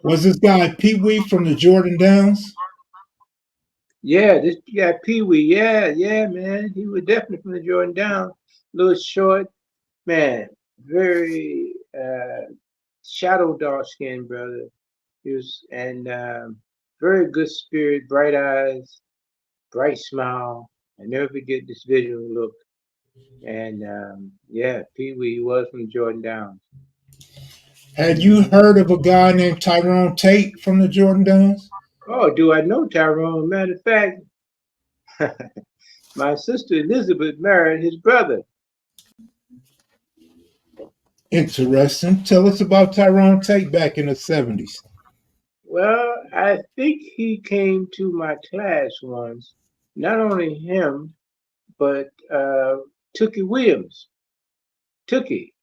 Was this guy Pee Wee from the Jordan Downs? Yeah, this guy Pee Wee. Yeah, yeah, man. He was definitely from the Jordan Down. Little short, man. Very shadow dark skinned brother. He was and very good spirit, bright eyes, bright smile. I never forget this visual look. And yeah, Pee Wee was from Jordan Downs. Had you Hmm. heard of a guy named Tyrone Tate from the Jordan Downs? Oh, do I know Tyrone? Matter of fact, my sister Elizabeth married his brother. Interesting. Tell us about Tyrone Tate back in the 70s. Well, I think he came to my class once. Not only him, but Tookie Williams. Tookie.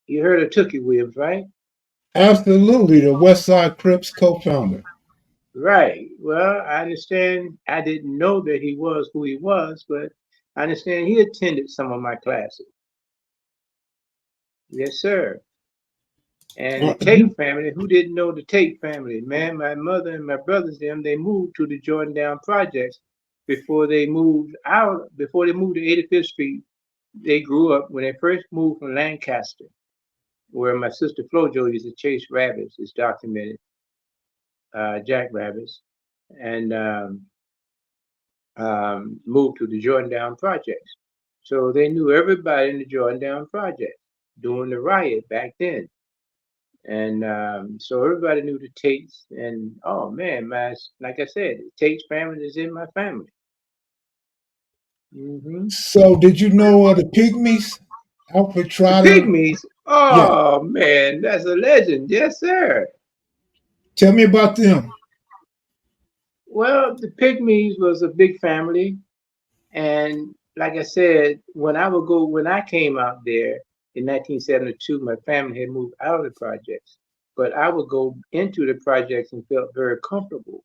You heard of Tookie Williams, right? Absolutely, the West Side Crips co-founder. Right. Well, I understand. I didn't know that he was who he was, but I understand he attended some of my classes. Yes, sir. And the You Tate family, who didn't know the Tate family? Man, my mother and my brothers, them, they moved to the Jordan Down projects before they moved to 85th Street. They grew up when they first moved from Lancaster, where my sister Flo-Jo used to chase rabbits, it's documented, jackrabbits, and moved to the Jordan Down projects. So they knew everybody in the Jordan Down project during the riot back then. And so everybody knew the Tates, and oh man, my like I said, the Tates family is in my family. Hmm. So, did you know the Pygmies? Alfred The Trotter? Pygmies, Yeah. oh man, that's a legend, yes sir. Tell me about them. Well, the Pygmies was a big family, and like I said, when I came out there in 1972, my family had moved out of the projects, but I would go into the projects and felt very comfortable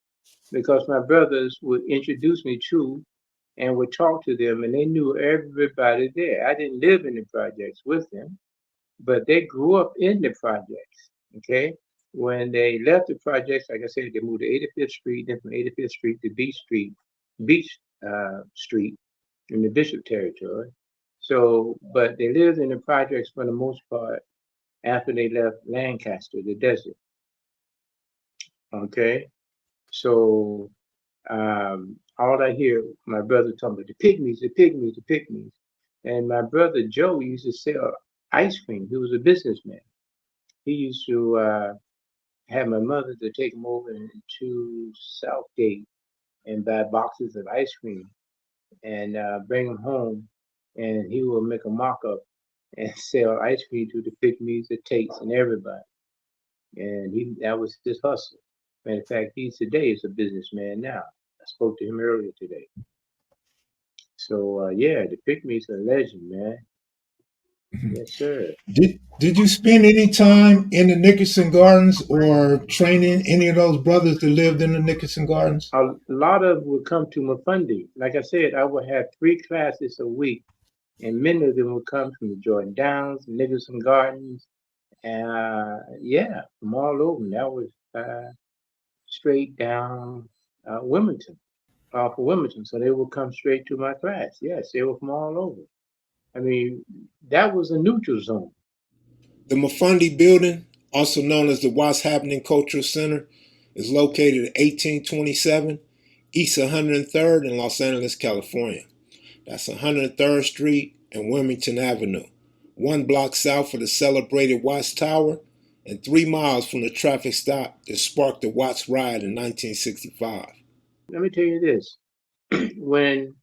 because my brothers would introduce me to and would talk to them, and they knew everybody there. I didn't live in the projects with them, but they grew up in the projects. Okay, when they left the projects, like I said, they moved to 85th Street, then from 85th Street to Beach Street in the Bishop territory. So, but they lived in the projects for the most part after they left Lancaster, the desert. Okay, so all I hear my brother talking about the pygmies, the pygmies, the pygmies. And my brother Joe used to sell ice cream. He was a businessman. He used to have my mother to take him over to Southgate and buy boxes of ice cream and bring them home. And he will make a mock up and sell ice cream to the pygmies, the Tates, and everybody. And that was his hustle. Matter of fact, he today is a businessman now. I spoke to him earlier today. So yeah, the pygmies are a legend, man. Yes, sir. Did you spend any time in the Nickerson Gardens or training any of those brothers that lived in the Nickerson Gardens? A lot of would come to Mafundi. Like I said, I would have 3 classes a week, and many of them would come from the Jordan Downs, Nicholson Gardens, and yeah, from all over. That was straight down Wilmington, off of Wilmington. So they would come straight to my class. Yes, they were from all over. I mean, that was a neutral zone. The Mafundi Building, also known as the What's Happening Cultural Center, is located at 1827 East 103rd in Los Angeles, California. That's 103rd Street and Wilmington Avenue, 1 block south of the celebrated Watts Tower and 3 miles from the traffic stop that sparked the Watts riot in 1965. Let me tell you this: when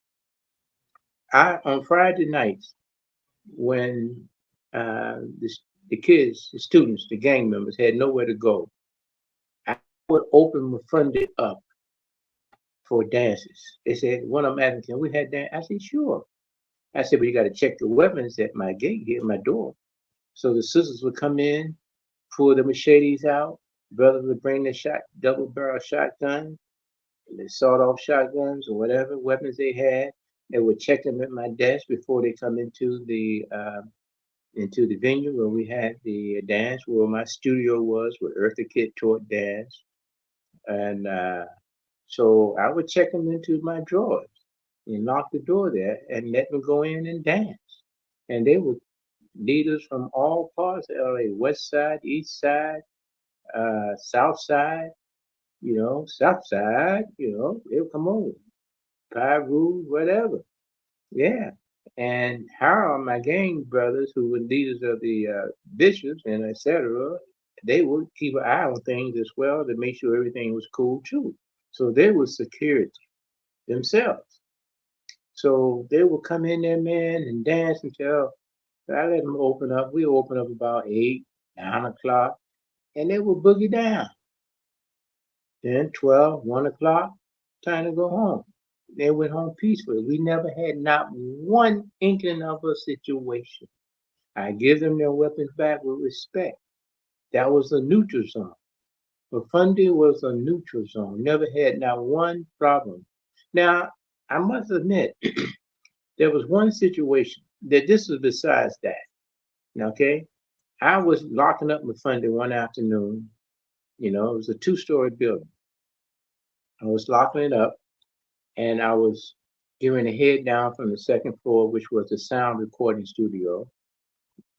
on Friday nights, when the kids, the students, the gang members had nowhere to go, I would open my Monday up for dances. They said, one of them asked me, can we have dance? I said, sure. I said, but you got to check the weapons at my gate here, my door. So the sisters would come in, pull the machetes out. Brothers would bring their double barrel shotgun, the sawed off shotguns or whatever weapons they had. They would check them at my desk before they come into into the venue where we had the dance, where my studio was, where Eartha Kitt taught dance. And so I would check them into my drawers and lock the door there and let them go in and dance. And they were leaders from all parts of LA, West Side, East Side, South Side, South Side, they would come over, Pyru, whatever. Yeah. And Harold, my gang brothers, who were leaders of the bishops and etc., they would keep an eye on things as well to make sure everything was cool too. So they were security themselves. So they would come in there, man, and dance until I let them open up. We open up about 8, 9 o'clock, and they would boogie down. Then 12, 1 o'clock, time to go home. They went home peacefully. We never had not one inkling of a situation. I give them their weapons back with respect. That was a neutral zone. Fundy was a neutral zone. Never had not one problem. Now, I must admit, there was one situation that this was besides that. Okay? I was locking up Fundy one afternoon. It was a 2-story building. I was locking it up and I was giving a head down from the second floor, which was the sound recording studio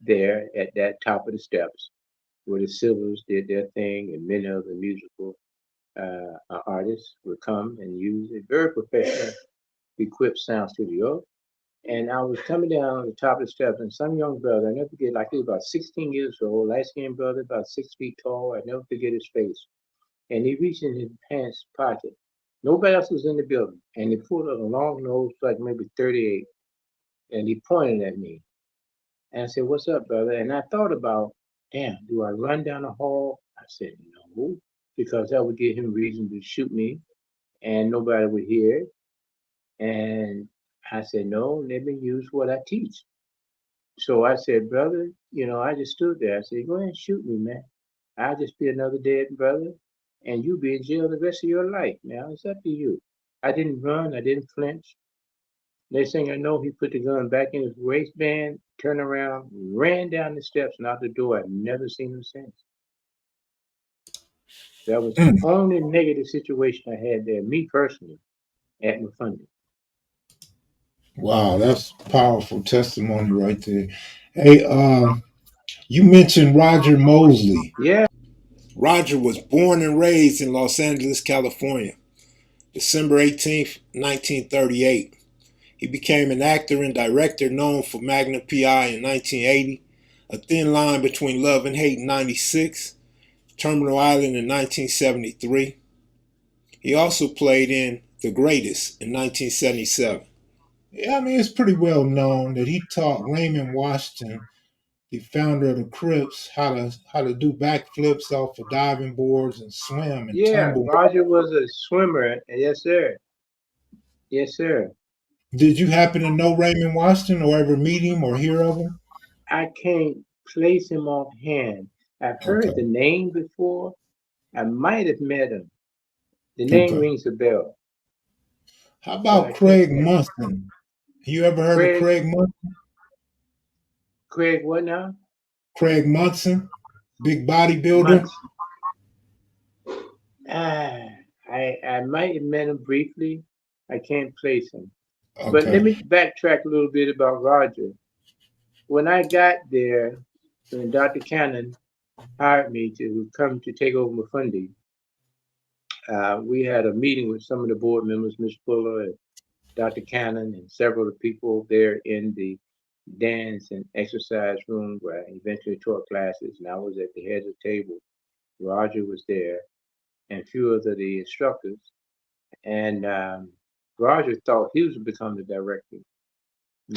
there at that top of the steps where the Silvers did their thing and many other musical artists would come and use a very professional equipped sound studio. And I was coming down on the top of the steps, and some young brother, I never forget, like he was about 16 years old, light skinned brother, about 6 feet tall. I never forget his face. And he reached in his pants pocket. Nobody else was in the building. And he pulled out a long nose, like maybe 38, and he pointed at me. And I said, "What's up, brother?" And I thought about, damn, do I run down the hall? I said, no, because that would give him reason to shoot me and nobody would hear it. And I said, no, let me use what I teach. So I said, brother, I just stood there. I said, go ahead and shoot me, man. I'll just be another dead brother and you be in jail the rest of your life. Now it's up to you. I didn't run. I didn't flinch. Next thing I know, he put the gun back in his waistband, turned around, ran down the steps and out the door. I've never seen him since. That was the Mm. only negative situation I had there, me personally, at McFunding. Wow, that's powerful testimony right there. Hey, you mentioned Roger Moseley. Yeah, Roger was born and raised in Los Angeles, California, December 18th, 1938. He became an actor and director known for Magnum P.I. in 1980, A Thin Line Between Love and Hate in 96, Terminal Island in 1973. He also played in The Greatest in 1977. Yeah, I mean, it's pretty well known that he taught Raymond Washington, the founder of the Crips, how to do backflips off of diving boards and swim and yeah. tumble. Roger was a swimmer. Yes, sir. Yes, sir. Did you happen to know Raymond Washington or ever meet him or hear of him? I can't place him offhand. I've heard the Okay, name before. I might have met him. The name okay. rings a bell, How but about I can't Craig think. Munson? You ever heard of Craig, Craig Munson? Craig, what now? Craig Munson, big bodybuilder. Months. Ah, I might have met him briefly. I can't place him. But let Okay, me backtrack a little bit about Roger. When I got there, when Dr. Cannon hired me to come to take over Mafundi, we had a meeting with some of the board members, Ms. Fuller and Dr. Cannon, and several of the people there in the dance and exercise room where I eventually taught classes, and I was at the head of the table. Roger was there, and a few of the instructors. And Roger thought he was to become the director.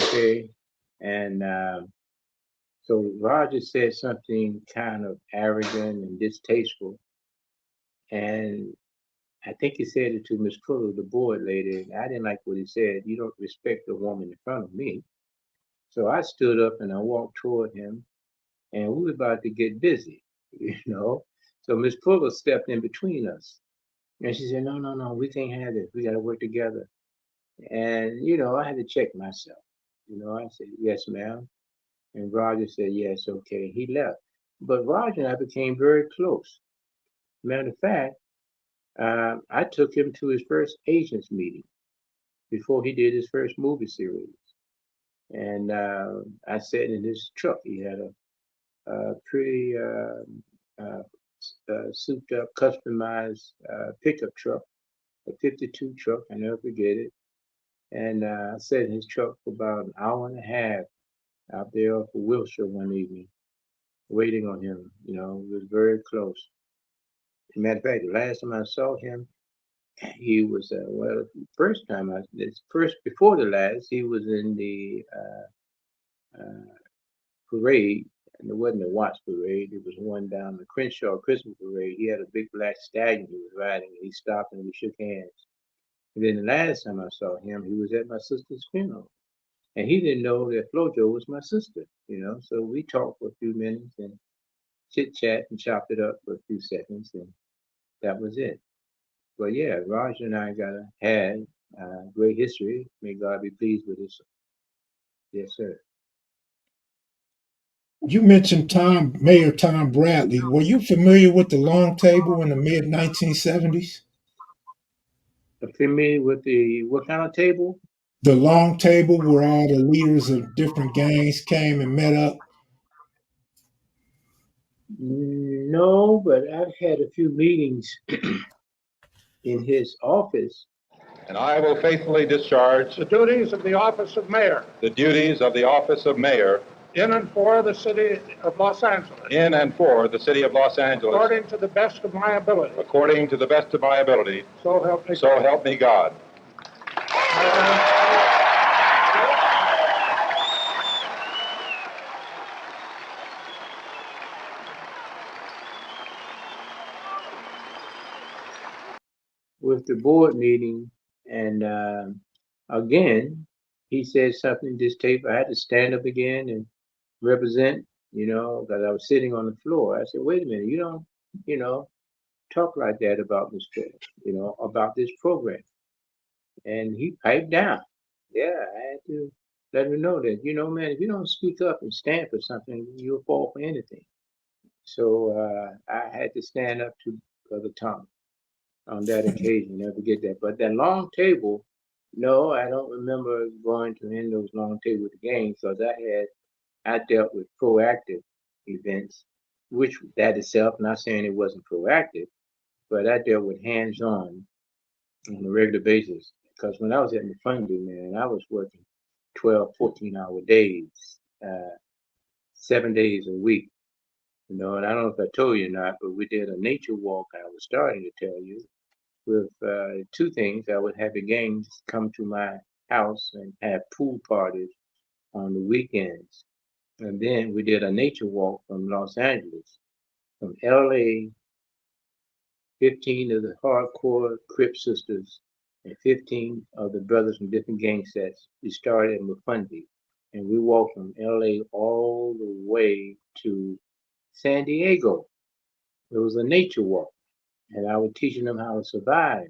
Okay. And so Roger said something kind of arrogant and distasteful. And I think he said it to Miss Fuller, the board lady. And I didn't like what he said. You don't respect a woman in front of me. So I stood up and I walked toward him, and we were about to get busy, you know. So Miss Fuller stepped in between us. And she said, no, no, no, we can't have this. We got to work together. And, I had to check myself. I said, yes, ma'am. And Roger said, yes, okay. He left. But Roger and I became very close. Matter of fact, I took him to his first agents meeting before he did his first movie series. And I sat in his truck. He had a pretty souped up, customized pickup truck, a 52 truck. I never forget it. And I sat in his truck for about an hour and a half out there off of Wilshire one evening, waiting on him. We was very close. As a matter of fact, the last time I saw him, he was well. First time it's first before the last, he was in the parade, and it wasn't a watch parade. It was one down the Crenshaw Christmas parade. He had a big black stallion he was riding, and he stopped and we shook hands. And then the last time I saw him, he was at my sister's funeral, and he didn't know that Flo-Jo was my sister. So we talked for a few minutes and chit chat and chopped it up for a few seconds, and that was it. But yeah, Roger and I had great history. May God be pleased with us. Yes, sir. You mentioned Mayor Tom Bradley. Were you familiar with the Long Table in the mid 1970s? Familiar with the what kind of table? The Long Table, where all the leaders of different gangs came and met up. No, but I've had a few meetings in his office. And I will faithfully discharge the duties of the office of mayor the duties of the office of mayor in and for the city of Los Angeles, in and for the city of Los Angeles, according to the best of my ability. according to the best of my ability. So help me So God. help me God. With the board meeting, and again, he said something. This tape, I had to stand up again and represent, because I was sitting on the floor. I said, "Wait a minute, you don't, you know, talk like that about this, about this program." And he piped down. Yeah, I had to let him know that, man, if you don't speak up and stand for something, you'll fall for anything. So I had to stand up to Brother Tom on that occasion. Never forget that. But that long table, no, I don't remember going to any of those long table games because I dealt with proactive events, which that itself, not saying it wasn't proactive, but I dealt with on a regular basis. Because when I was at McFunding, man, I was working 12, 14-hour days, 7 days a week. And I don't know if I told you or not, but we did a nature walk. I was starting to tell you with two things. I would have the gangs come to my house and have pool parties on the weekends. And then we did a nature walk from Los Angeles, from LA, 15 of the hardcore Crip sisters and 15 of the brothers from different gang sets. We started in Mufundi, and we walked from LA all the way to San Diego. It was a nature walk, and I was teaching them how to survive,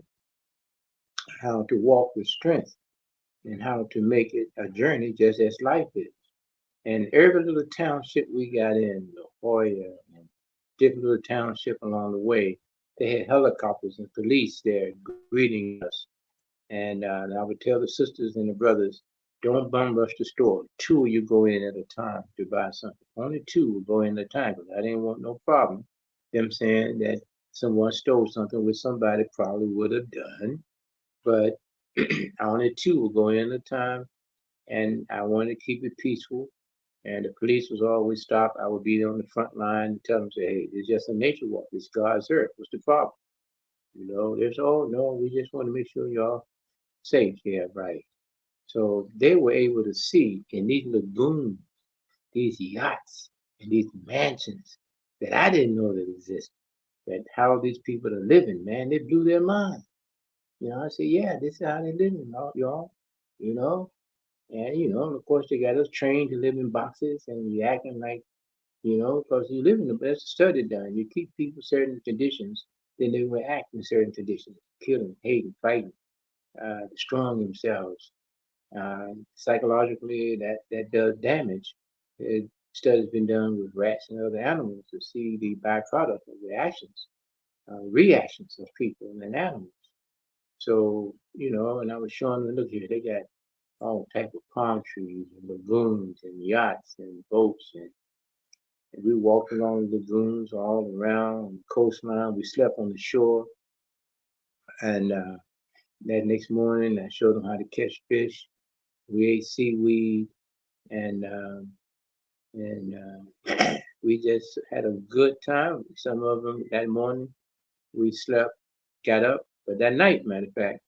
how to walk with strength, and how to make it a journey just as life is. And every little township we got in, La Jolla, and different little township along the way, they had helicopters and police there greeting us. And I would tell the sisters and the brothers, don't bum rush the store. Two of you go in at a time to buy something. Only two will go in at a time because I didn't want no problem. Them saying that someone stole something which somebody probably would have done. But only two will go in at a time. And I wanted to keep it peaceful. And the police was always stopped. I would be there on the front line and tell them, say, hey, it's just a nature walk. It's God's earth. What's the problem? There's, oh, no, we just want to make sure y'all safe. Yeah, right. So they were able to see in these lagoons, these yachts, and these mansions that I didn't know that existed, that how these people are living, man, they blew their mind. I said, yeah, this is how they're living, y'all, you know. And, of course, they got us trained to live in boxes and you acting like, because you live in the best study done. You keep people certain conditions, then they will act in certain conditions, killing, hating, fighting, destroying themselves. Psychologically, that does damage. Studies been done with rats and other animals to see the byproduct of the actions, reactions of people and animals. So, and I was showing them, look here, they got all type of palm trees and lagoons and yachts and boats and we walked along the lagoons all around the coastline. We slept on the shore, and that next morning I showed them how to catch fish. We ate seaweed, and we just had a good time. Some of them that morning we slept, got up, but that night, matter of fact,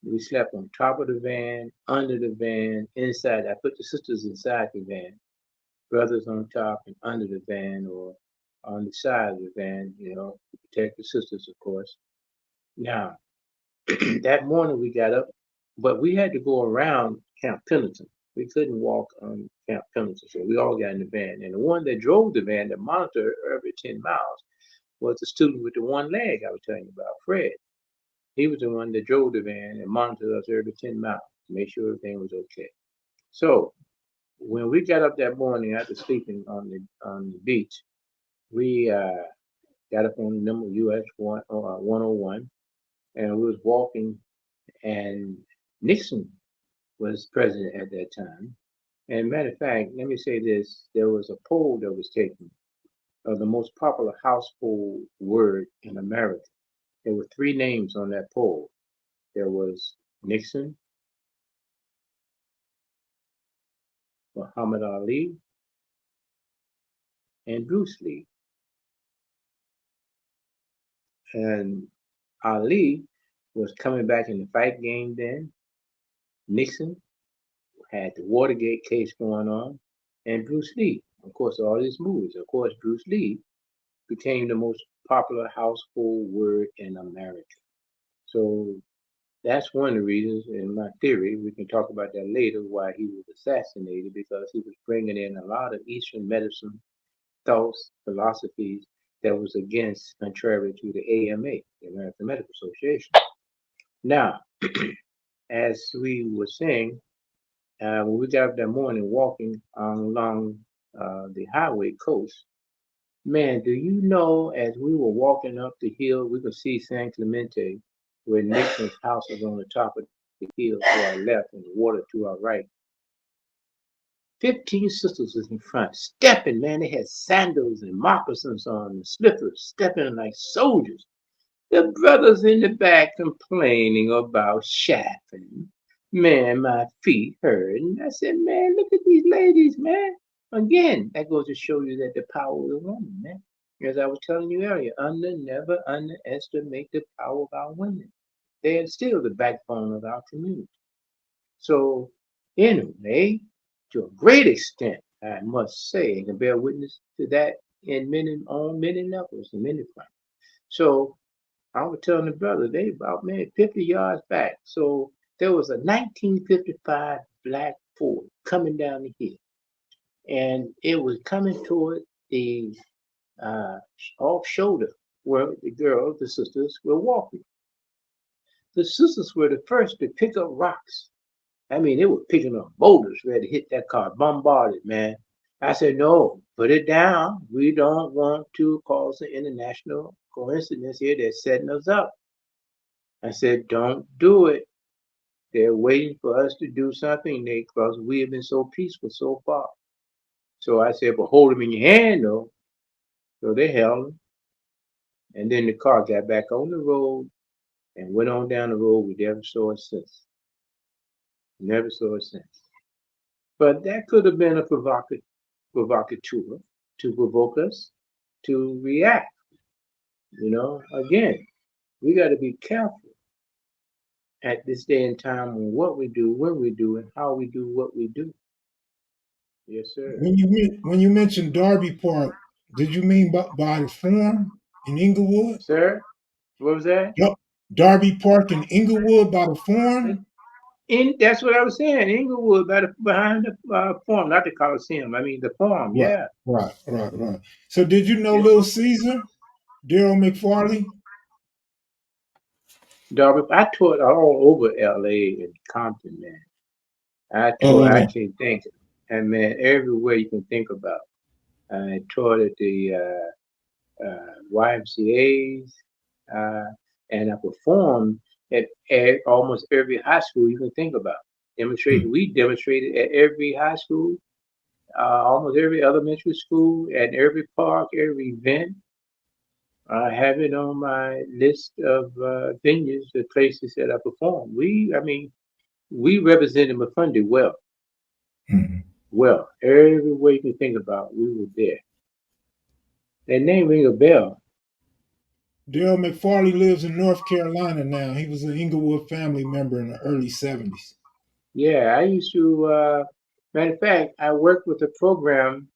we slept on top of the van, under the van, inside. I put the sisters inside the van, brothers on top and under the van or on the side of the van, to protect the sisters, of course. Now, that morning we got up, but we had to go around Camp Pendleton. We couldn't walk on Camp Pendleton, so we all got in the van. And the one that drove the van, that monitored every 10 miles, was the student with the one leg I was telling you about, Fred. He was the one that drove the van and monitored us every 10 miles to make sure everything was okay. So when we got up that morning after sleeping on the beach, we got up on the number US 101, and we was walking, and Nixon was president at that time. And matter of fact, let me say this: there was a poll that was taken of the most popular household word in America. There were 3 names on that poll. There was Nixon, Muhammad Ali, and Bruce Lee. And Ali was coming back in the fight game then. Nixon had the Watergate case going on, and Bruce Lee. Of course, all these movies. Of course, Bruce Lee became the most popular household word in America. So that's one of the reasons, in my theory, we can talk about that later, why he was assassinated, because he was bringing in a lot of Eastern medicine thoughts, philosophies that was against, contrary to the AMA, the American Medical Association. Now, as we were saying, when we got up that morning walking along the highway coast, man, do you know, as we were walking up the hill, we could see San Clemente, where Nixon's house was on the top of the hill to our left and the water to our right. 15 sisters was in front, stepping, man. They had sandals and moccasins on and slippers, stepping like soldiers. The brothers in the back complaining about chaffing. Man, my feet hurt. And I said, man, look at these ladies, man. Again, that goes to show you that the power of the woman, man. As I was telling you earlier, never underestimate the power of our women. They are still the backbone of our community. So, anyway, to a great extent, I must say, and can bear witness to that on many levels, in many fronts. So I was telling the brother, they about, man, 50 yards back. So there was a 1955 black Ford coming down the hill, and it was coming toward the off shoulder where the sisters were walking. The sisters were the first to pick up rocks. I mean, they were picking up boulders ready to hit that car, bombarded, man. I said, no, put it down. We don't want to cause an international coincidence here that's setting us up. I said, don't do it. They're waiting for us to do something, because we have been so peaceful so far. So I said, but hold them in your hand, though. So they held them. And then the car got back on the road and went on down the road. We never saw it since. Never saw it since. But that could have been a provocateur to provoke us to react. Again, we got to be careful at this day and time on what we do, when we do, and how we do what we do. Yes, sir. When you mentioned Darby Park, did you mean by the farm in Inglewood? Sir, what was that? Darby Park in Inglewood by the farm? That's what I was saying. Inglewood, behind the farm, not the Coliseum. I mean the farm. Right, Yeah. right. So did you know Yeah. Little Caesar, Daryl McFarley? Darby, I toured all over LA and Compton, man. I Oh, can't think. and man, everywhere you can think about. I taught at the YMCA's, and I performed at almost every high school you can think about. Hmm. We demonstrated at every high school, almost every elementary school, at every park, every event. I have it on my list of venues, the places that I performed. I mean, we represented Mafundi well, Hmm. well. Every way you can think about, we were there. That name ring a bell. Daryl McFarley lives in North Carolina now. He was an Inglewood family member in the early 70s. Yeah, I used to. Matter of fact, I worked with a program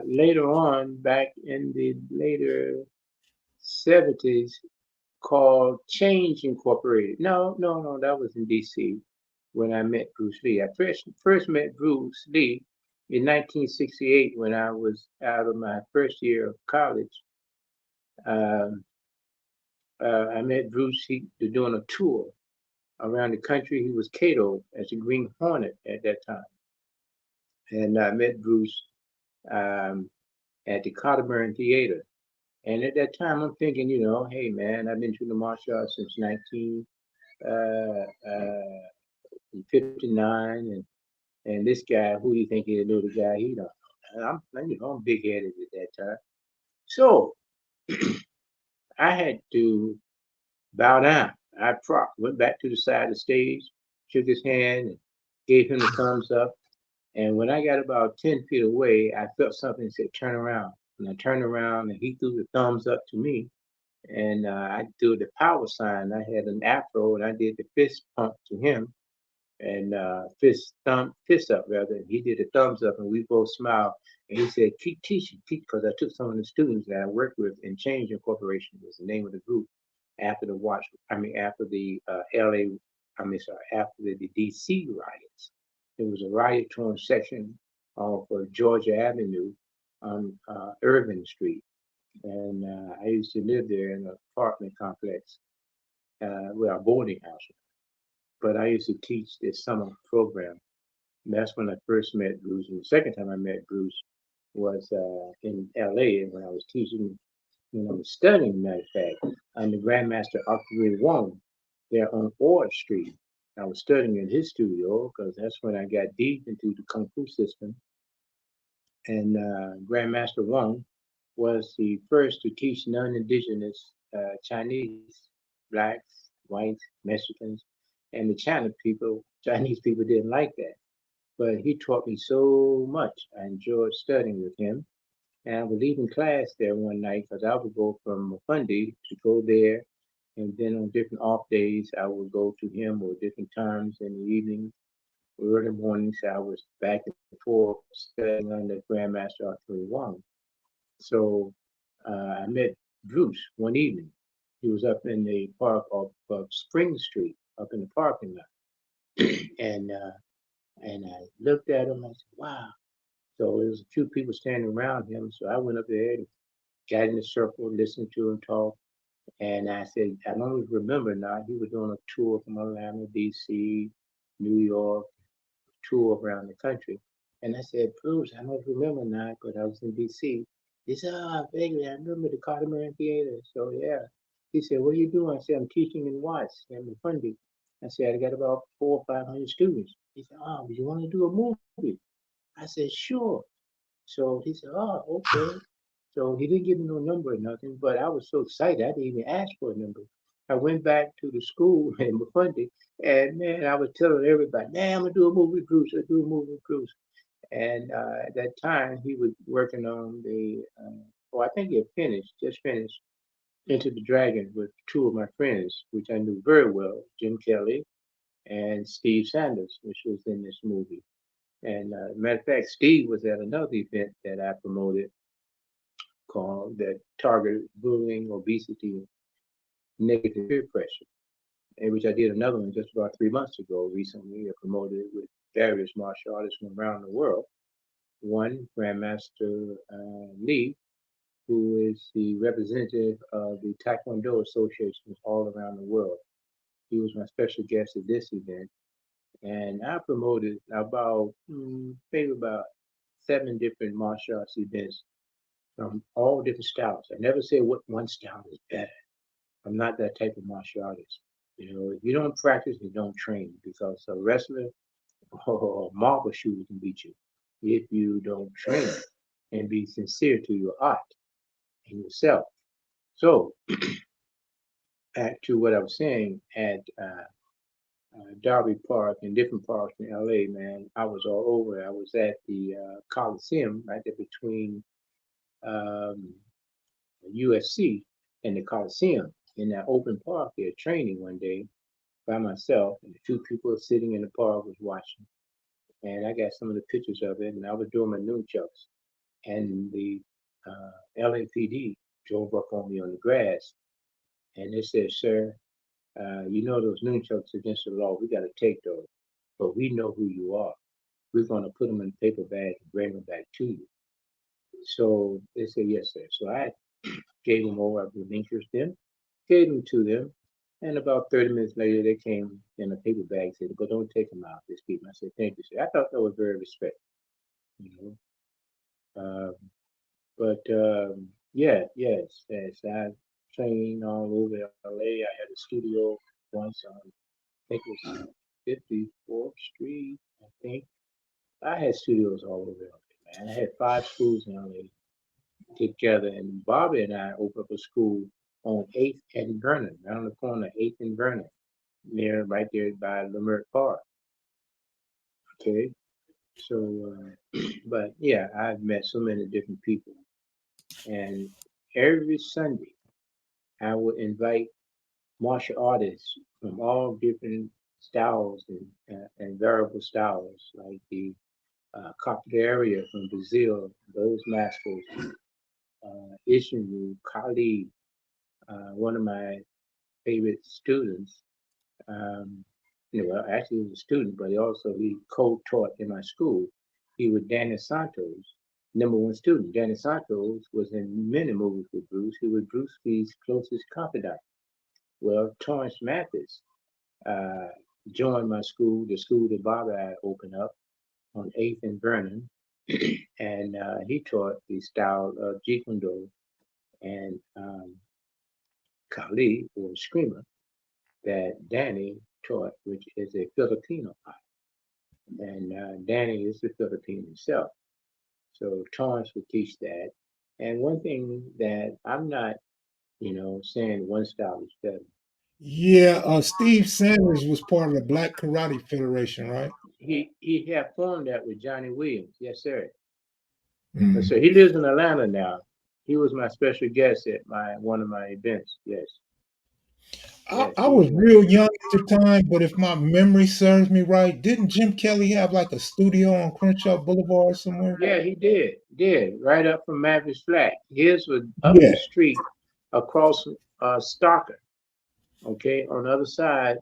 later on, back in the later '70s, called Change Incorporated. No, that was in D.C. when I met Bruce Lee. I first met Bruce Lee in 1968 when I was out of my first year of college. Um, I met Bruce. They're doing a tour around the country. He was Cato as a Green Hornet at that time, and I met Bruce um, at the Cotterburn Theater. And at that time, I'm thinking, hey man, I've been to the martial arts since 1959, and this guy, who do you think he knew the guy? He don't know. I'm big headed at that time. So I had to bow down. I went back to the side of the stage, shook his hand, and gave him the thumbs up. And when I got about 10 feet away, I felt something that said, turn around. And I turned around and he threw the thumbs up to me. And I do the power sign. I had an afro and I did the fist pump to him and fist up rather. And he did a thumbs up and we both smiled. And he said, keep teaching, because I took some of the students that I worked with in Change Incorporation was the name of the group after after the after the DC riots. There was a riot torn section off of Georgia Avenue on Irving Street. And I used to live there in an apartment complex, a boarding house. But I used to teach this summer program. And that's when I first met Bruce. And the second time I met Bruce was in LA when I was teaching, when I was studying, matter of fact, under Grandmaster Alfred Wong there on Ord Street. I was studying in his studio because that's when I got deep into the Kung Fu system. And Grandmaster Wong was the first to teach non-indigenous Chinese, blacks, whites, Mexicans, and the Chinese people didn't like that. But he taught me so much. I enjoyed studying with him. And I was leaving class there one night because I would go from Mafundi to go there. And then on different off days, I would go to him or different times in the evenings, early mornings. I was back and forth studying under Grandmaster Arthur Wong. So I met Bruce one evening. He was up in the park of Spring Street, up in the parking lot, and I looked at him. I said, "Wow!" So there was a few people standing around him. So I went up there and got in the circle, listened to him talk, and I said, "I don't remember now." He was doing a tour from Atlanta, D.C., New York, tour around the country. And I said, Bruce, I don't remember now because I was in D.C. He said, vaguely, I remember the Cotterburn Theater. So, yeah. He said, what are you doing? I said, I'm teaching in Watts. I'm funding. I said, I got about 400 or 500 students. He said, do you want to do a movie? I said, sure. So he said, okay. So he didn't give me no number or nothing, but I was so excited I didn't even ask for a number. I went back to the school and funding, and man, I was telling everybody, man, I'm gonna do a movie with Bruce. I do a movie with Bruce. And at that time, he was working on I think he had just finished Into the Dragon with two of my friends, which I knew very well, Jim Kelly and Steve Sanders, which was in this movie. And matter of fact, Steve was at another event that I promoted called that targeted bullying, obesity, negative peer pressure, in which I did another one just about 3 months ago recently. I promoted it with various martial artists from around the world. One, Grandmaster Lee, who is the representative of the Taekwondo associations all around the world. He was my special guest at this event. and I promoted about maybe about 7 different martial arts events from all different styles. I never say what one style is better. I'm not that type of martial artist. You know, if you don't practice, you don't train because a wrestler or a marble shooter can beat you if you don't train and be sincere to your art and yourself. So, back to what I was saying at Derby Park and different parks in LA, man, I was all over. I was at the Coliseum right there between um, USC and the Coliseum in that open park there training one day by myself, and the 2 people sitting in the park was watching. And I got some of the pictures of it, and I was doing my nunchucks, and the LAPD drove up on me on the grass, and they said, "Sir, you know those nunchucks against the law. We got to take those, but we know who you are. We're going to put them in a paper bag and bring them back to you." So they said, "Yes, sir." So I gave them over. I relinquished them, gave them to them, and about 30 minutes later, they came in a paper bag. Said, "But don't take them out. Just keep them." I said, "Thank you, sir." I thought that was very respectful, you know. Um, but yes, yes, I trained all over LA. I had a studio once on, I think it was 54th Street, I think. I had studios all over LA, man. I had 5 schools in LA together, and Bobby and I opened up a school on 8th and Vernon, around the corner, 8th and Vernon, near right there by Lamert Park. Okay, so, but yeah, I've met so many different people, and every Sunday I would invite martial artists from all different styles and variable styles, like the capoeira from Brazil, those masters, Ishinru, Kali, one of my favorite students. Um, well, actually, he was a student, but he co-taught in my school. He was Danny Santos, #1 student. Danny Santos was in many movies with Bruce. He was Bruce Lee's closest confidant. Well, Torrance Mathis uh, joined my school, the school that Bob had opened up on 8th and Vernon, and he taught the style of Jeet Kune Do and Kali, or Screamer, that Danny taught, which is a Filipino art. And Danny is the Filipino himself. So Torrance would teach that. And one thing that I'm not, saying one style is better. Yeah, Steve Sanders was part of the Black Karate Federation, right? He had formed that with Johnny Williams. Yes, sir. But Mm. so he lives in Atlanta now. He was my special guest at my one of my events. Yes, yes, I was he. real young at the time, but if my memory serves me right, didn't Jim Kelly have like a studio on Crenshaw Boulevard somewhere? Yeah, he did right up from Mavis Flat. His was up the Yeah. street across Stalker. Okay, on the other side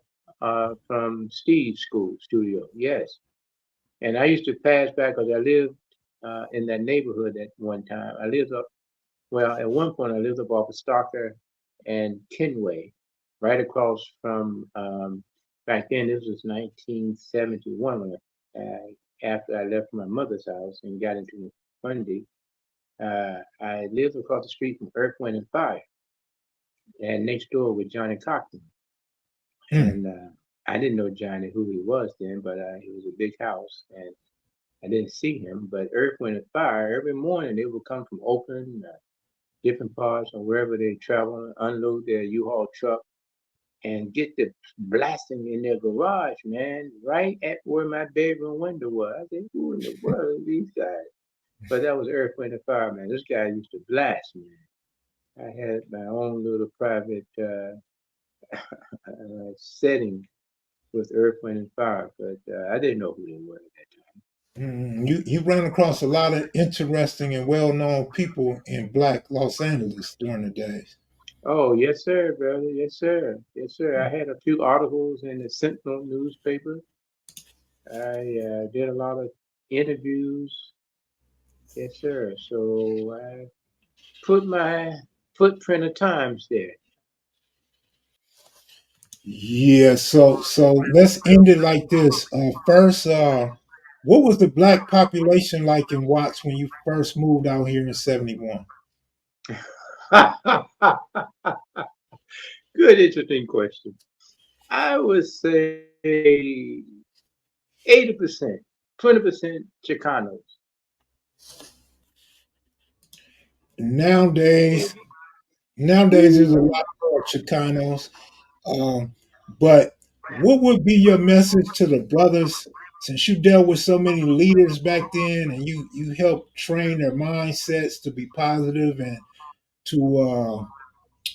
from Steve's school studio. Yes, and I used to pass back because I lived in that neighborhood at one time. I lived up Well, at one point I lived up off of Stalker and Kenway, right across from. Back then, this was 1971 when after I left my mother's house and got into Fundy. I lived across the street from Earth, Wind, and Fire, and next door with Johnny Cochran. Mm. And I didn't know Johnny who he was then, but it was a big house, and I didn't see him. But Earth, Wind, and Fire every morning they would come from Oakland, different parts, or wherever they travel, unload their U-Haul truck, and get the blasting in their garage, man, right at where my bedroom window was. I said, "Who in the world are these guys?" But that was Earth, Wind, and Fire, man. This guy used to blast, man. I had my own little private setting with Earth, Wind, and Fire, but I didn't know who they were at that time. You ran across a lot of interesting and well known people in Black Los Angeles during the days. Oh, yes, sir, brother. Yes, sir. Yes, sir. I had a few articles in the Sentinel newspaper. I did a lot of interviews. Yes, sir. So I put my footprint of times there. Yeah, so let's end it like this. First, what was the black population like in Watts when you first moved out here in '71? Good, interesting question. I would say 80%, 20% Chicanos. Nowadays, nowadays there's a lot more Chicanos. Um, but what would be your message to the brothers since you dealt with so many leaders back then and you helped train their mindsets to be positive and to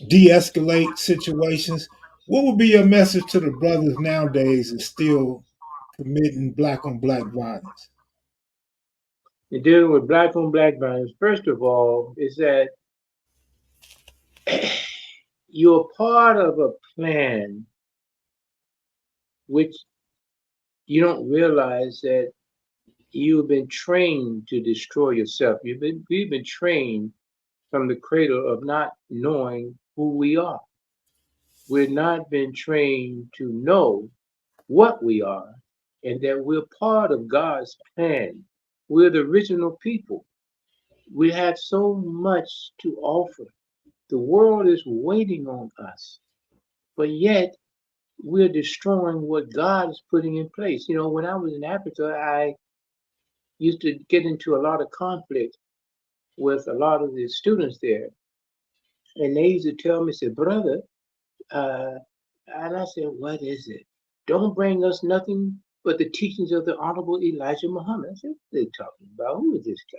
de-escalate situations? What would be your message to the brothers nowadays that's still committing black on black violence? And dealing with black on black violence, first of all, is that you're part of a plan which you don't realize that you've been trained to destroy yourself. We've been trained from the cradle of not knowing who we are. We've not been trained to know what we are and that we're part of God's plan. We're the original people. We have so much to offer. The world is waiting on us, but yet we're destroying what God is putting in place. You know, when I was in Africa, I used to get into a lot of conflict with a lot of the students there. And they used to tell me, say, brother, uh, and I said, what is it? Don't bring us nothing but the teachings of the Honorable Elijah Muhammad. I said, what are they talking about? Who is this guy?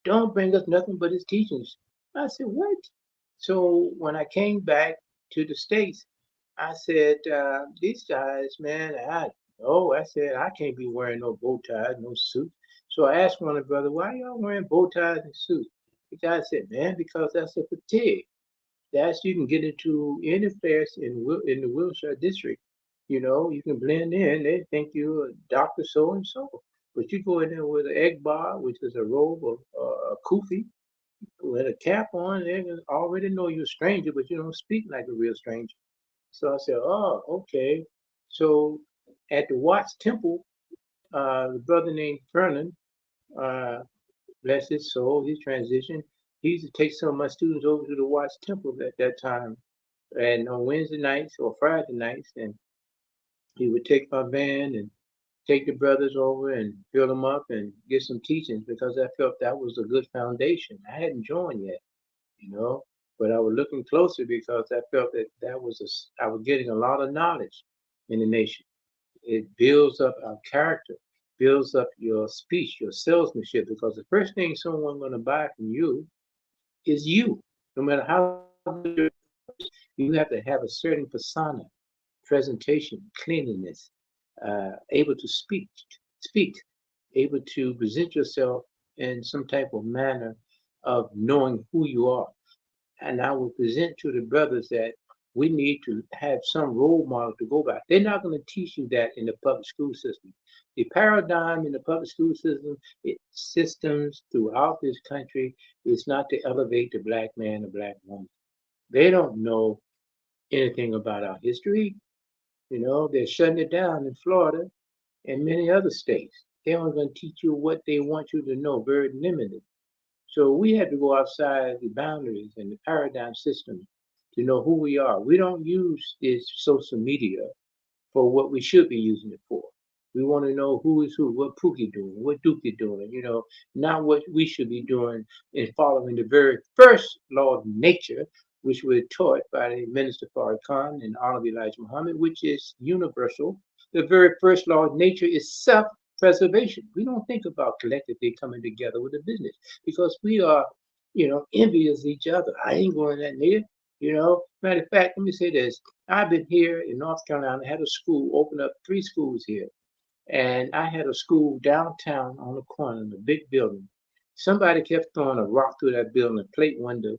Don't bring us nothing but his teachings. I said, what? So when I came back to the States, I said, these guys, man, I said, I can't be wearing no bow ties, no suit. So I asked one of the brothers, why y'all wearing bow ties and suits? The guy said, man, because that's a fatigue. That's you can get into any place in the Wilshire district. You know, you can blend in. They think you're a doctor so and so. But you go in there with an egg bar, which is a robe of a kufi, with a cap on, they already know you're a stranger, but you don't speak like a real stranger. So I said, oh, okay. So at the Watts Temple, the brother named Vernon, uh, bless his soul, he transitioned. He used to take some of my students over to the Watts Temple at that time. And on Wednesday nights or Friday nights, and he would take my van and take the brothers over and fill them up and get some teachings because I felt that was a good foundation. I hadn't joined yet, you know, but I was looking closer because I felt that I was getting a lot of knowledge in the nation. It builds up our character, builds up your speech, your salesmanship, because the first thing someone's going to buy from you is you. No matter how good you have to have a certain persona, presentation, cleanliness, able to speak, able to present yourself in some type of manner of knowing who you are. And I would present to the brothers that we need to have some role model to go by. They're not going to teach you that in the public school system. The paradigm in the public school system, systems throughout this country is not to elevate the black man or black woman. They don't know anything about our history. You know, they're shutting it down in Florida and many other states. They're only going to teach you what they want you to know, very limited. So we have to go outside the boundaries and the paradigm system to know who we are. We don't use this social media for what we should be using it for. We want to know who is who, what Pookie doing, what Dookie doing, you know, not what we should be doing in following the very first law of nature, which we're taught by the Minister Farrakhan Khan and Honorable Elijah Muhammad, which is universal. The very first law of nature is self-preservation. We don't think about collectively coming together with a business because we are, you know, envious of each other. I ain't going that near. You know, matter of fact, let me say this. I've been here in North Carolina, had a school, opened up 3 schools here. And I had a school downtown on the corner in a big building. Somebody kept throwing a rock through that building, a plate window,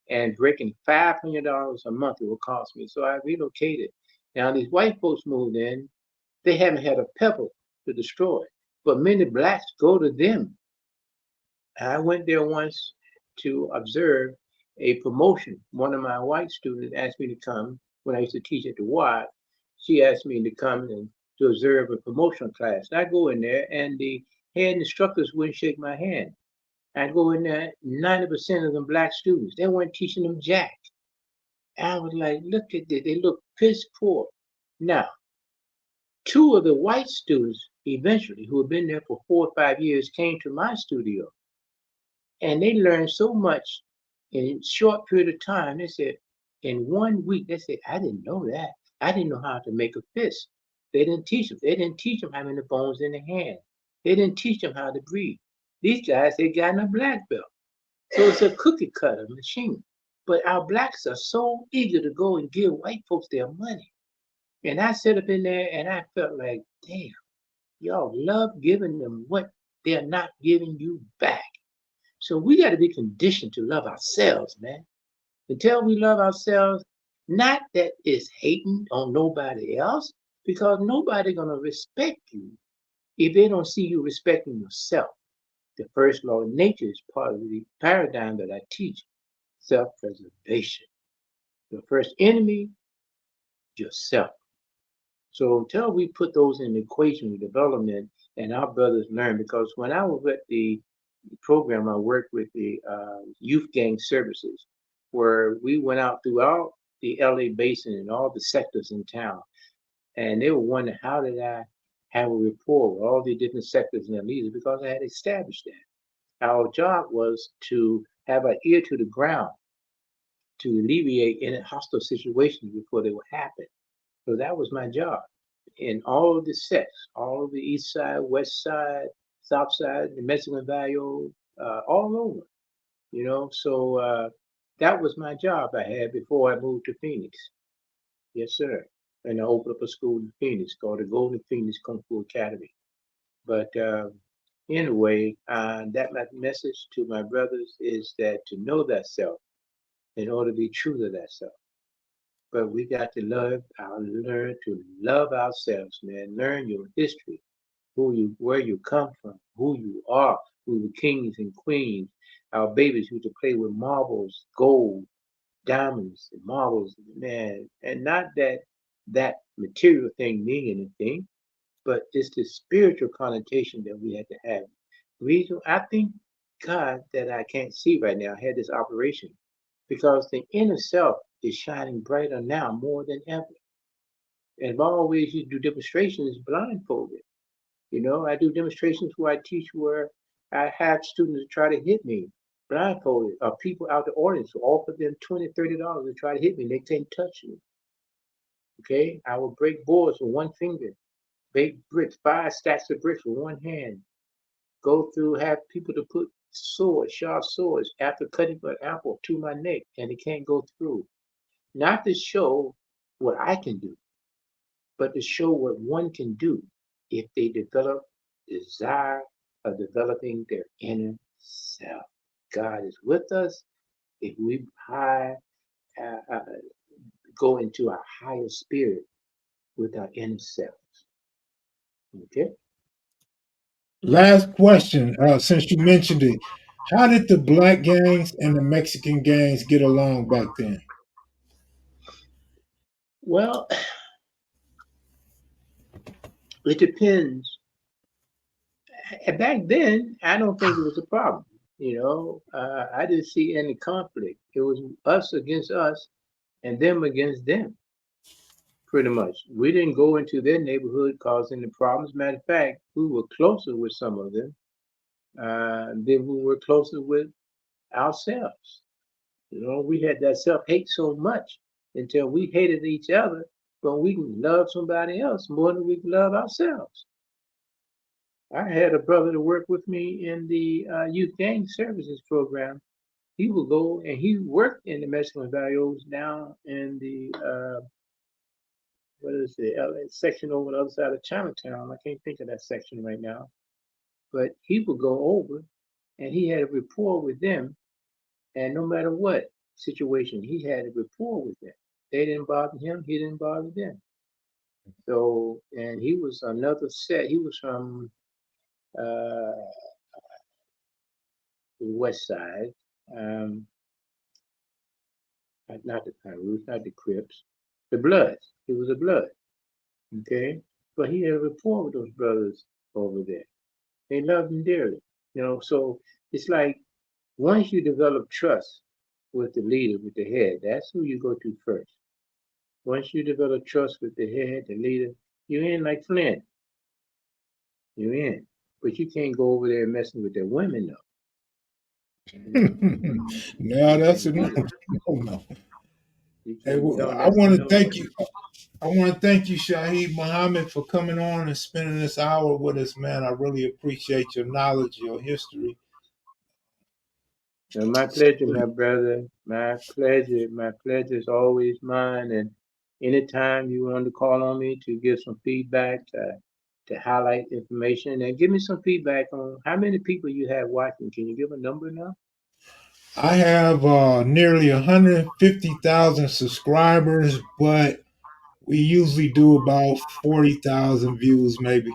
and breaking $500 a month it would cost me. So I relocated. Now these white folks moved in, they haven't had a pebble to destroy. But many blacks go to them. I went there once to observe a promotion. One of my white students asked me to come when I used to teach at the Y. she asked me to come and to observe a promotional class. And I go in there, and the head instructors wouldn't shake my hand. I go in there, 90% of them black students, they weren't teaching them jack. I was like, look at this, they look piss poor. Now, two of the white students eventually, who had been there for 4 or 5 years, came to my studio, and they learned so much in a short period of time. They said, in 1 week, they said, I didn't know that. I didn't know how to make a fist. They didn't teach them. They didn't teach them how many bones in the hand. They didn't teach them how to breathe. These guys, they got in a black belt. So it's a cookie cutter machine. But our blacks are so eager to go and give white folks their money. And I sat up in there and I felt like, damn, y'all love giving them what they're not giving you back. So we got to be conditioned to love ourselves, man. Until we love ourselves, not that it's hating on nobody else, because nobody gonna respect you if they don't see you respecting yourself. The first law of nature is part of the paradigm that I teach, self-preservation. The first enemy, yourself. So until we put those in the equation of development and our brothers learn, because when I was at the program, I worked with the youth gang services, where we went out throughout the LA basin and all the sectors in town. And they were wondering, how did I have a rapport with all the different sectors and their leaders? Because I had established that. Our job was to have an ear to the ground to alleviate any hostile situations before they would happen. So that was my job. In all of the sects, all of the east side, west side, south side, the Mexican Valley, all over, So that was my job I had before I moved to Phoenix. Yes, sir. And I opened up a school in Phoenix called the Golden Phoenix Kung Fu Academy. But anyway, that my message to my brothers is that to know thyself in order to be true to thyself. But we got to learn to love ourselves, man. Learn your history, where you come from, who you are, who were kings and queens. Our babies used to play with marbles, gold, diamonds, and marbles, man. And not that material thing mean anything, but it's the spiritual connotation that we had to have. Reason I think God that I can't see right now had this operation because the inner self is shining brighter now more than ever. And I've always used to do demonstrations blindfolded. I do demonstrations where I teach where I have students try to hit me blindfolded, or people out the audience who offer them $20, $30 to try to hit me. They can't touch me. Okay, I will break boards with one finger, bake bricks, 5 stacks of bricks with one hand. Go through, have people to put swords, sharp swords, after cutting an apple to my neck, and it can't go through. Not to show what I can do, but to show what one can do if they develop desire of developing their inner self. God is with us if we go into our higher spirit with our inner selves. Okay? Last question, since you mentioned it, how did the black gangs and the Mexican gangs get along back then? Well, it depends. Back then, I don't think it was a problem. I didn't see any conflict. It was us against us and them against them, pretty much. We didn't go into their neighborhood causing the problems. Matter of fact, we were closer with some of them than we were closer with ourselves. We had that self-hate so much until we hated each other, but we can love somebody else more than we can love ourselves. I had a brother to work with me in the youth gang services program. He would go and he worked in the Mexican Valley down in the what is the LA section over the other side of Chinatown. I can't think of that section right now. But he would go over and he had a rapport with them, and no matter what situation, he had a rapport with them. They didn't bother him, he didn't bother them. So, and he was another set. He was from uh, the west side, um, not the Pirates, not the Crips, the Bloods. He was a Blood. Okay, but he had rapport with those brothers over there. They loved him dearly. So it's like once you develop trust with the leader, with the head, that's who you go to first. Once you develop trust with the head, the leader, you're in like Flynn. You're in. But you can't go over there messing with their women though. No, You that's can't a no. do that. No. You Hey, can't, well, I that's a want to no no. thank you. I want to thank you, Shaheed Muhammad, for coming on and spending this hour with us, man. I really appreciate your knowledge, your history. No, my pleasure, my brother. My pleasure. My pleasure is always mine. And anytime you want to call on me to give some feedback, to highlight information, and give me some feedback on how many people you have watching. Can you give a number now? I have nearly 150,000 subscribers, but we usually do about 40,000 views, maybe.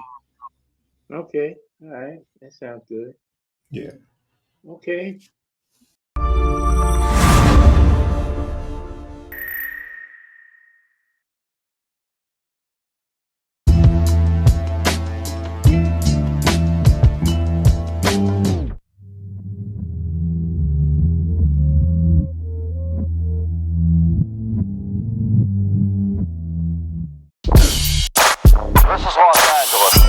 Okay. All right. That sounds good. Yeah. Okay. This is Los Angeles.